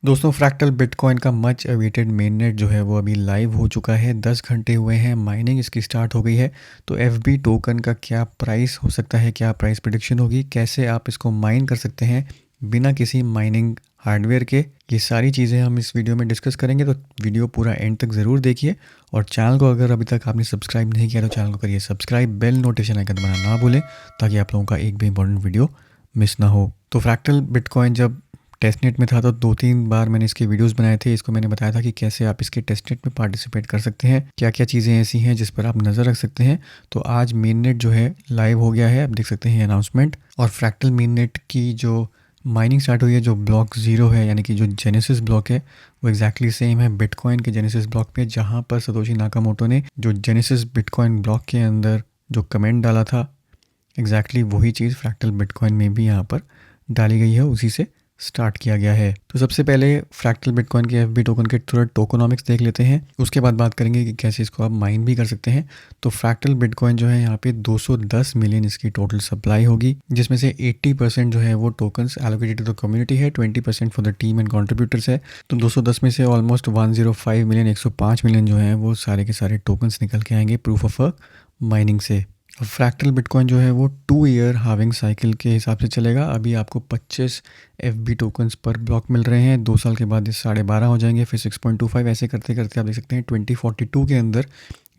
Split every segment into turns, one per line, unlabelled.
दोस्तों fractal bitcoin का much awaited mainnet जो है वो अभी लाइव हो चुका है। 10 घंटे हुए हैं, माइनिंग इसकी स्टार्ट हो गई है। तो एफबी टोकन का क्या प्राइस हो सकता है, क्या प्राइस प्रेडिक्शन होगी, कैसे आप इसको माइन कर सकते हैं बिना किसी माइनिंग हार्डवेयर के, ये सारी चीज़ें हम इस वीडियो में डिस्कस करेंगे। तो वीडियो पूरा एंड तक ज़रूर देखिए और चैनल को अगर अभी तक आपने सब्सक्राइब नहीं किया तो चैनल को करिए सब्सक्राइब, बेल नोटिफिकेशन आइकन दबाना ना भूलें ताकि आप लोगों का एक भी इंपॉर्टेंट वीडियो मिस ना हो। तो फ्रैक्टल बिटकॉइन जब टेस्टनेट में था तो 2-3 बार मैंने इसके वीडियोस बनाए थे। इसको मैंने बताया था कि कैसे आप इसके टेस्टनेट में पार्टिसिपेट कर सकते हैं, क्या क्या चीज़ें ऐसी हैं जिस पर आप नज़र रख सकते हैं। तो आज मेननेट जो है लाइव हो गया है, आप देख सकते हैं अनाउंसमेंट। और फ्रैक्टल मेननेट की जो माइनिंग स्टार्ट हुई है, जो ब्लॉक 0 है यानी कि जो जेनेसिस ब्लॉक है वो एग्जैक्टली सेम है बिटकॉइन के जेनेसिस ब्लॉक पे। जहाँ पर सतोशी नाकामोटो ने जो जेनेसिस बिटकॉइन ब्लॉक के अंदर जो कमेंट डाला था, एग्जैक्टली वही चीज़ फ्रैक्टल बिटकॉइन में भी यहाँ पर डाली गई है, उसी से स्टार्ट किया गया है। तो सबसे पहले फ्रैक्टल बिटकॉइन के एफबी टोकन के थोड़ा टोकोनॉमिक्स देख लेते हैं, उसके बाद बात करेंगे कि कैसे इसको आप माइन भी कर सकते हैं। तो फ्रैक्टल बिटकॉइन जो है यहाँ पे 210 मिलियन इसकी टोटल सप्लाई होगी, जिसमें से 80% जो है वो tokens allocated to the community है, 20% for the team and contributors है। तो 210 में से ऑलमोस्ट 105 मिलियन 105 मिलियन जो है वो सारे के सारे टोकन्स निकल के आएंगे प्रूफ ऑफ माइनिंग से। फ्रैक्टल बिटकॉइन जो है वो 2 ईयर हाविंग साइकिल के हिसाब से चलेगा। अभी आपको 25 एफबी टोकन्स पर ब्लॉक मिल रहे हैं, 2 साल के बाद ये 12.5 हो जाएंगे, फिर 6.25, ऐसे करते करते आप देख सकते हैं 2042 के अंदर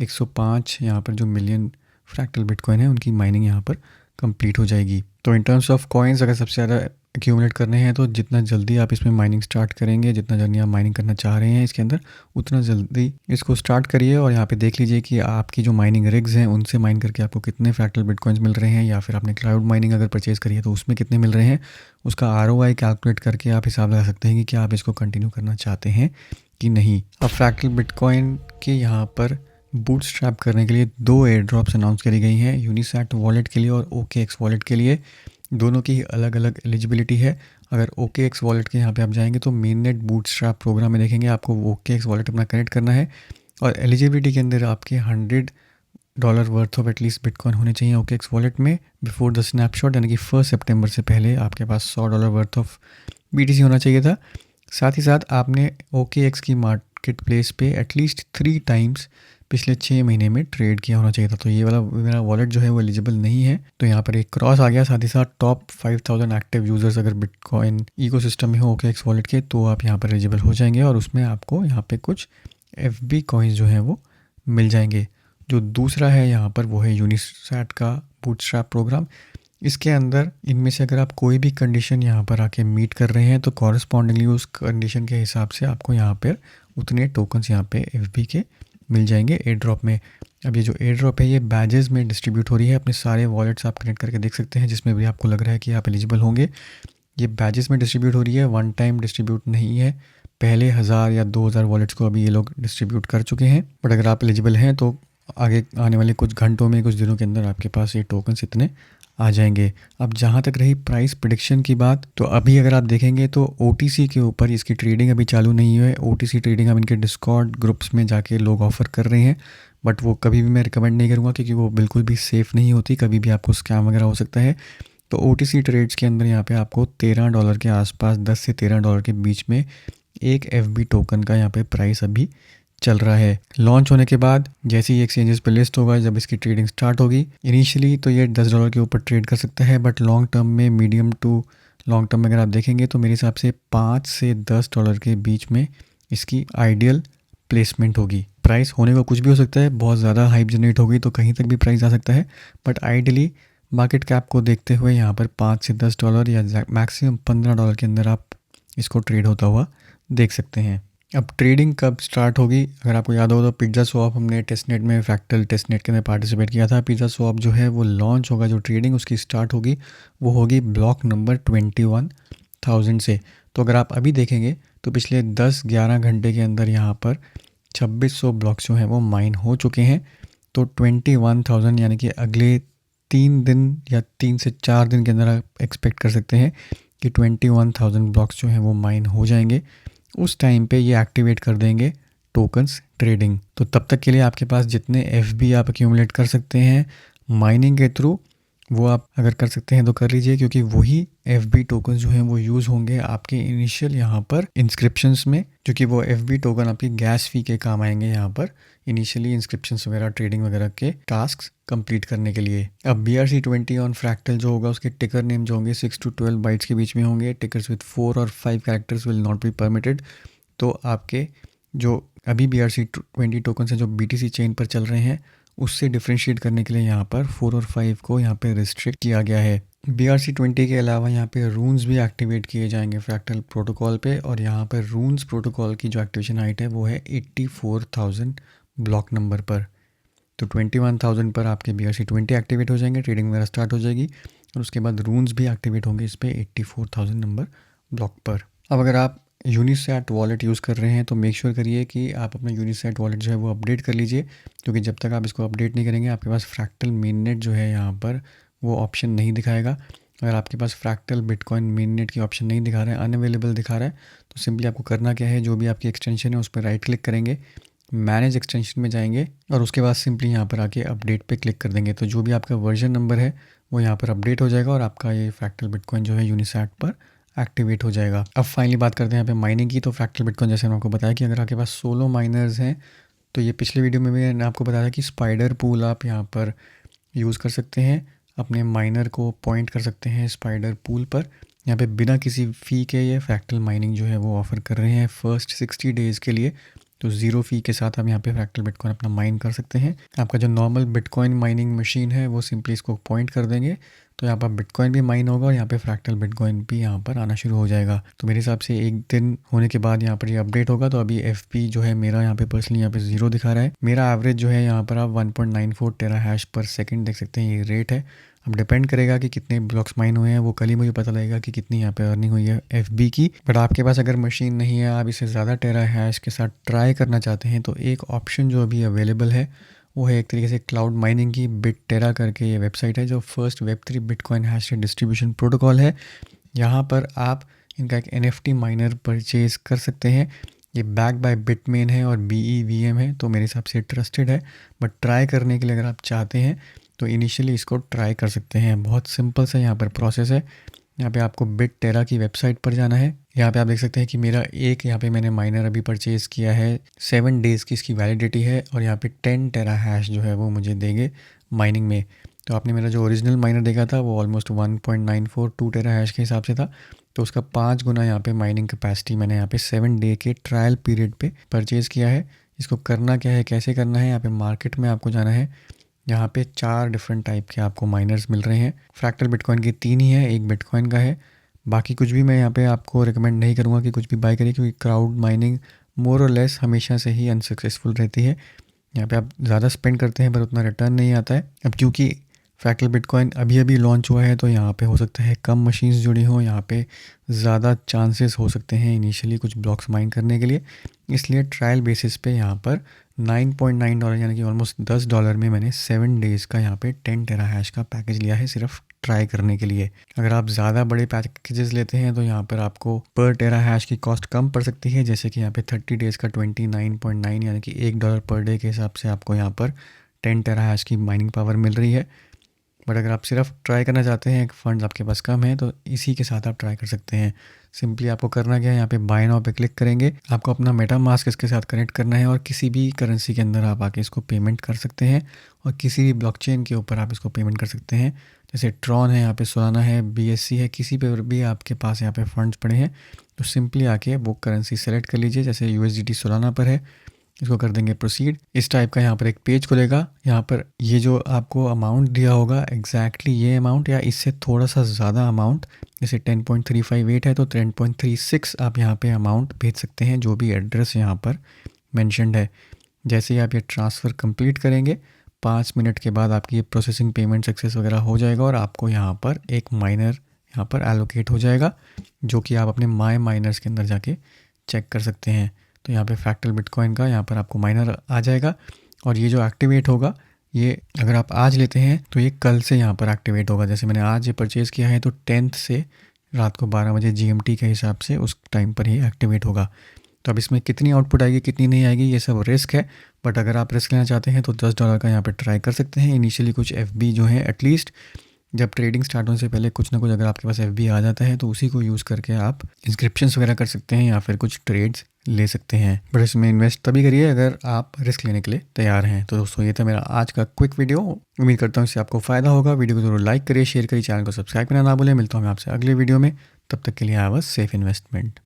105 यहाँ पर जो मिलियन फ्रैक्टल बिटकॉइन है उनकी माइनिंग यहाँ पर कंप्लीट हो जाएगी। तो इन टर्म्स ऑफ कॉइन्स अगर सबसे ज़्यादा एक्यूमुलेट करने हैं तो जितना जल्दी आप इसमें माइनिंग स्टार्ट करेंगे, जितना जल्दी आप माइनिंग करना चाह रहे हैं इसके अंदर, उतना जल्दी इसको स्टार्ट करिए। और यहाँ पे देख लीजिए कि आपकी जो माइनिंग रिग्स हैं उनसे माइन करके आपको कितने फ्रैक्टल बिटकॉइंस मिल रहे हैं, या फिर आपने क्लाउड माइनिंग अगर परचेज़ करी है तो उसमें कितने मिल रहे हैं। उसका ROI कैलकुलेट करके आप हिसाब लगा सकते हैं कि क्या आप इसको कंटिन्यू करना चाहते हैं कि नहीं। अब फ्रैक्टल बिटकॉइन के यहाँ पर बूटस्ट्रैप करने के लिए 2 एयर ड्रॉप्स अनाउंस करी गई हैं, यूनिसैट वॉलेट के लिए और OKX वॉलेट के लिए। दोनों की अलग अलग एलिजिबिलिटी है। अगर OKX वॉलेट के यहाँ पे आप जाएंगे तो मेननेट बूटस्ट्रैप प्रोग्राम में देखेंगे आपको OKX वॉलेट अपना कनेक्ट करना है और एलिजिबिलिटी के अंदर आपके $100 वर्थ ऑफ एटलीस्ट बिटकॉइन होने चाहिए OKX वॉलेट में बिफोर द स्नैपशॉट, यानी कि 1 सितंबर से पहले आपके पास $100 वर्थ ऑफ BTC होना चाहिए था। साथ ही साथ आपने OKX की मार्केट प्लेस पे एटलीस्ट 3 टाइम्स पिछले 6 महीने में ट्रेड किया होना चाहिए था। तो ये वाला मेरा वॉलेट जो है वो एलिजिबल नहीं है, तो यहाँ पर एक क्रॉस आ गया। साथ ही साथ टॉप 5000 एक्टिव यूजर्स अगर बिटकॉइन इकोसिस्टम में हो OKX वॉलेट के तो आप यहाँ पर एलिजिबल हो जाएंगे और उसमें आपको यहाँ पे कुछ FB कॉइन्स जो हैं वो मिल जाएंगे। जो दूसरा है यहाँ पर वो है यूनिसैट का बूटस्ट्रैप प्रोग्राम। इसके अंदर इनमें से अगर आप कोई भी कंडीशन यहाँ पर आके मीट कर रहे हैं तो कॉरस्पॉन्डिंगली उस कंडीशन के हिसाब से आपको यहाँ पर उतने टोकन्स यहाँ पे FB के मिल जाएंगे एयर ड्रॉप में। अब ये जो एयर ड्रॉप है ये बैजेस में डिस्ट्रीब्यूट हो रही है। अपने सारे वॉलेट्स आप कनेक्ट करके देख सकते हैं जिसमें भी आपको लग रहा है कि आप एलिजिबल होंगे। ये बैजेस में डिस्ट्रीब्यूट हो रही है, वन टाइम डिस्ट्रीब्यूट नहीं है। पहले 1000 या 2000 वॉलेट्स को अभी ये लोग डिस्ट्रीब्यूट कर चुके हैं, बट अगर आप एलिजिबल हैं तो आगे आने वाले कुछ घंटों में, कुछ दिनों के अंदर आपके पास ये टोकन्स इतने आ जाएंगे। अब जहाँ तक रही प्राइस प्रेडिक्शन की बात, तो अभी अगर आप देखेंगे तो OTC के ऊपर इसकी ट्रेडिंग अभी चालू नहीं है। OTC ट्रेडिंग अब इनके डिस्कॉर्ड ग्रुप्स में जाके लोग ऑफर कर रहे हैं, बट वो कभी भी मैं रिकमेंड नहीं करूँगा क्योंकि वो बिल्कुल भी सेफ़ नहीं होती, कभी भी आपको स्कैम वगैरह हो सकता है। तो OTC ट्रेड्स के अंदर यहाँ पे आपको $13 के आसपास, $10 से $13 के बीच में एक FB टोकन का यहाँ पे प्राइस अभी चल रहा है। लॉन्च होने के बाद जैसे ही एक्सचेंजेस पे लिस्ट होगा, जब इसकी ट्रेडिंग स्टार्ट होगी, इनिशियली तो ये $10 के ऊपर ट्रेड कर सकता है, बट लॉन्ग टर्म में, मीडियम टू लॉन्ग टर्म में अगर आप देखेंगे तो मेरे हिसाब से $5 से $10 के बीच में इसकी आइडियल प्लेसमेंट होगी। प्राइस होने को कुछ भी हो सकता है, बहुत ज़्यादा हाइप जनरेट होगी तो कहीं तक भी प्राइस आ सकता है, बट आइडियली मार्केट कैप को देखते हुए यहाँ पर $5 से $10 या मैक्सिमम $15 के अंदर आप इसको ट्रेड होता हुआ देख सकते हैं। अब ट्रेडिंग कब स्टार्ट होगी, अगर आपको याद हो तो पिज़्ज़ा स्वैप हमने टेस्टनेट में, फ्रैक्टल टेस्टनेट के अंदर पार्टिसिपेट किया था। पिज़्ज़ा स्वैप जो है वो लॉन्च होगा, जो ट्रेडिंग उसकी स्टार्ट होगी वो होगी ब्लॉक नंबर 21,000 से। तो अगर आप अभी देखेंगे तो पिछले 10-11 घंटे के अंदर यहाँ पर 2600 ब्लॉक्स जो हैं वो माइन हो चुके हैं। तो 21,000 यानी कि अगले 3 दिन या 3 से 4 दिन के अंदर आप एक्सपेक्ट कर सकते हैं कि 21,000 ब्लॉक्स जो हैं वो माइन हो जाएंगे। उस टाइम पे ये एक्टिवेट कर देंगे टोकन्स ट्रेडिंग। तो तब तक के लिए आपके पास जितने FB आप एक्यूमुलेट कर सकते हैं माइनिंग के थ्रू, वो आप अगर कर सकते हैं तो कर लीजिए, क्योंकि वही एफ टोकन जो हैं वो यूज़ होंगे आपके इनिशियल यहाँ पर इंस्क्रिप्शंस में, क्योंकि वो एफ टोकन आपकी गैस फी के काम आएंगे यहाँ पर इनिशियली इंस्क्रिप्शंस वगैरह ट्रेडिंग वगैरह के टास्क कंप्लीट करने के लिए। अब BRC20 ऑन फ्रैक्टल जो होगा उसके टिकर नेम जो होंगे 6 to 12 बाइट्स के बीच में होंगे। टिकर्स विद 4 और 5 characters will not be permitted. तो आपके जो अभी BRC20 टोकन है जो BTC चेन पर चल रहे हैं उससे डिफ्रेंशिएट करने के लिए यहाँ पर 4 और 5 को यहाँ पे रिस्ट्रिक्ट किया गया है। BRC20 के अलावा यहाँ पे रून्स भी एक्टिवेट किए जाएंगे फ्रैक्टल प्रोटोकॉल पे, और यहाँ पर रून्स प्रोटोकॉल की जो एक्टिवेशन हाइट है वो है 84,000 ब्लॉक नंबर पर। तो 21,000 पर आपके BRC20 एक्टिवेट हो जाएंगे, ट्रेडिंग वगैरह स्टार्ट हो जाएगी, और उसके बाद रून्स भी एक्टिवेट होंगे इस पर 84,000 नंबर ब्लॉक पर। अब अगर आप यूनिसैट वॉलेट यूज़ कर रहे हैं तो मेक श्योर करिए कि आप अपना यूनिसैट वॉलेट जो है वो अपडेट कर लीजिए, क्योंकि जब तक आप इसको अपडेट नहीं करेंगे आपके पास फ्रैक्टल मेननेट जो है यहाँ पर वो ऑप्शन नहीं दिखाएगा। अगर आपके पास फ्रैक्टल बिटकॉइन मेननेट की ऑप्शन नहीं दिखा रहा है, अनअवेलेबल दिखा रहा है, तो सिंपली आपको करना क्या है, जो भी आपकी एक्सटेंशन है उस पर राइट क्लिक करेंगे, मैनेज एक्सटेंशन में जाएंगे और उसके बाद सिंपली यहाँ पर आके अपडेट पे क्लिक कर देंगे। तो जो भी आपका वर्जन नंबर है वो यहाँ पर अपडेट हो जाएगा और आपका ये फ्रैक्टल बिटकॉइन जो है यूनिसैट पर एक्टिवेट हो जाएगा। अब फाइनली बात करते हैं यहाँ पे माइनिंग की। तो फ्रैक्टल बिटकॉइन जैसे मैंने आपको बताया कि अगर आपके पास 16 माइनर्स हैं, तो ये पिछले वीडियो में भी मैंने आपको बताया कि स्पाइडर पूल आप यहाँ पर यूज़ कर सकते हैं, अपने माइनर को पॉइंट कर सकते हैं स्पाइडर पूल पर। यहाँ पे बिना किसी फ़ी के ये फ्रैक्टल माइनिंग जो है वो ऑफ़र कर रहे हैं फर्स्ट 60 डेज़ के लिए। तो ज़ीरो फ़ी के साथ आप यहाँ पे फ्रैक्टल बिटकॉइन अपना माइन कर सकते हैं। आपका जो नॉर्मल बिटकॉइन माइनिंग मशीन है वो सिंपली इसको पॉइंट कर देंगे, तो यहाँ पर बिटकॉइन भी माइन होगा और यहाँ पे फ्रैक्टल बिटकॉइन भी यहाँ पर आना शुरू हो जाएगा। तो मेरे हिसाब से एक दिन होने के बाद यहाँ पर ये अपडेट होगा। तो अभी FP जो है मेरा यहाँ पे पर्सनली यहाँ पे 0 दिखा रहा है। मेरा एवरेज जो है यहाँ पर आप 1.94 टेरा हैश पर सेकंड देख सकते हैं, ये रेट है। अब डिपेंड करेगा कि कितने ब्लॉक्स माइन हुए हैं, वो कल ही मुझे पता लगेगा कि कितनी यहाँ पे अर्निंग हुई है FB की। बट आपके पास अगर मशीन नहीं है, आप इसे ज़्यादा टेरा हैश के साथ ट्राई करना चाहते हैं, तो एक ऑप्शन जो अभी अवेलेबल है वो है एक तरीके से क्लाउड माइनिंग की। बिटटेरा करके ये वेबसाइट है जो first Web3 bitcoin hash distribution protocol है। यहाँ पर आप इनका एक NFT माइनर परचेज़ कर सकते हैं। ये बैक बाय बिटमेन है और BEVM है, तो मेरे हिसाब से ट्रस्टेड है। बट ट्राई करने के लिए अगर आप चाहते हैं तो इनिशियली इसको ट्राई कर सकते हैं। बहुत सिंपल सा यहाँ पर प्रोसेस है। यहाँ पे आपको बिटटेरा की वेबसाइट पर जाना है। यहाँ पे आप देख सकते हैं कि मेरा एक यहाँ पे मैंने माइनर अभी परचेज़ किया है, 7 डेज़ की इसकी वैलिडिटी है, और यहाँ पे 10 टेरा हैश जो है वो मुझे देंगे माइनिंग में। तो आपने मेरा जो ओरिजिनल माइनर देखा था वो ऑलमोस्ट 1.942 टेरा हैश के हिसाब से था, तो उसका 5 गुना यहाँ पे माइनिंग कैपेसिटी मैंने यहाँ पे 7 डे के ट्रायल पीरियड पे परचेज़ किया है। इसको करना क्या है, कैसे करना है, यहाँ पे मार्केट में आपको जाना है। यहाँ पे 4 डिफरेंट टाइप के आपको माइनर्स मिल रहे हैं। फ्रैक्टल बिटकॉइन के 3 ही है, एक बिटकॉइन का है। बाकी कुछ भी मैं यहाँ पे आपको रिकमेंड नहीं करूँगा कि कुछ भी बाय करिए, क्योंकि क्राउड माइनिंग मोर और लेस हमेशा से ही अनसक्सेसफुल रहती है। यहाँ पे आप ज़्यादा स्पेंड करते हैं पर उतना रिटर्न नहीं आता है। अब क्योंकि फ्रैक्टल बिटकॉइन अभी अभी लॉन्च हुआ है तो यहाँ पे हो सकता है कम मशीन्स जुड़ी हों, यहाँ पे ज़्यादा चांसेस हो सकते हैं इनिशियली कुछ ब्लॉक्स माइन करने के लिए। इसलिए ट्रायल बेसिस पे यहाँ पर $9.9 यानी कि ऑलमोस्ट $10 में मैंने 7 डेज़ का यहाँ पे 10 टेरा हैश का पैकेज लिया है सिर्फ ट्राई करने के लिए। अगर आप ज़्यादा बड़े पैकेजेस लेते हैं तो यहाँ पर आपको पर टेरा हैश की कॉस्ट कम पड़ सकती है, जैसे कि यहाँ पे 30 डेज़ का 29.9 यानी कि $1 पर डे के हिसाब से आपको यहाँ पर 10 टेरा हैश की माइनिंग पावर मिल रही है। बट अगर आप सिर्फ ट्राई करना चाहते हैं, फंड्स आपके पास कम है, तो इसी के साथ आप ट्राई कर सकते हैं। सिंपली आपको करना क्या है, यहाँ पे बाय नाउ पे क्लिक करेंगे, आपको अपना मेटामास्क इसके साथ कनेक्ट करना है और किसी भी करेंसी के अंदर आप आके इसको पेमेंट कर सकते हैं और किसी भी ब्लॉकचेन के ऊपर आप इसको पेमेंट कर सकते हैं। जैसे ट्रॉन है, यहाँ पे सोलाना है, BSC है, किसी पे भी आपके पास यहाँ पे फंड्स पड़े हैं तो सिंपली आके वो करेंसी सेलेक्ट कर लीजिए। जैसे USDT सोलाना पर है, इसको कर देंगे प्रोसीड। इस टाइप का यहाँ पर एक पेज खुलेगा। यहाँ पर ये जो आपको अमाउंट दिया होगा एग्जैक्टली ये अमाउंट या इससे थोड़ा सा ज़्यादा अमाउंट, जैसे 10.358 है तो 10.36 आप यहाँ पे अमाउंट भेज सकते हैं, जो भी एड्रेस यहाँ पर मेंशन्ड है। जैसे ही आप ये ट्रांसफ़र कंप्लीट करेंगे 5 मिनट के बाद आपकी ये प्रोसेसिंग पेमेंट सक्सेस वगैरह हो जाएगा और आपको यहाँ पर एक माइनर यहाँ पर एलोकेट हो जाएगा, जो कि आप अपने माई माइनर्स के अंदर जाके चेक कर सकते हैं। तो यहाँ पे फ्रैक्टल बिटकॉइन का यहाँ पर आपको माइनर आ जाएगा और ये जो एक्टिवेट होगा, ये अगर आप आज लेते हैं तो ये कल से यहाँ पर एक्टिवेट होगा। जैसे मैंने आज ये परचेज़ किया है तो 10th से रात को 12 बजे GMT के हिसाब से उस टाइम पर ही एक्टिवेट होगा। तो अब इसमें कितनी आउटपुट आएगी कितनी नहीं आएगी ये सब रिस्क है, बट अगर आप रिस्क लेना चाहते हैं तो $10 का यहाँ पर ट्राई कर सकते हैं। इनिशियली कुछ FB जो है एटलीस्ट जब ट्रेडिंग स्टार्ट होने से पहले कुछ ना कुछ अगर आपके पास एफबी आ जाता है तो उसी को यूज़ करके आप इंस्क्रिप्शंस वगैरह कर सकते हैं या फिर कुछ ट्रेड्स ले सकते हैं। बट इसमें इन्वेस्ट तभी करिए अगर आप रिस्क लेने के लिए तैयार हैं। तो दोस्तों ये था मेरा आज का क्विक वीडियो। उम्मीद करता हूँ इससे आपको फ़ायदा होगा। वीडियो को जरूर लाइक करिए, शेयर करिए, चैनल को सब्सक्राइब करना ना भूलें। मिलता हूँ मैं आपसे अगले वीडियो में। तब तक के लिए हैव अ सेफ इन्वेस्टमेंट।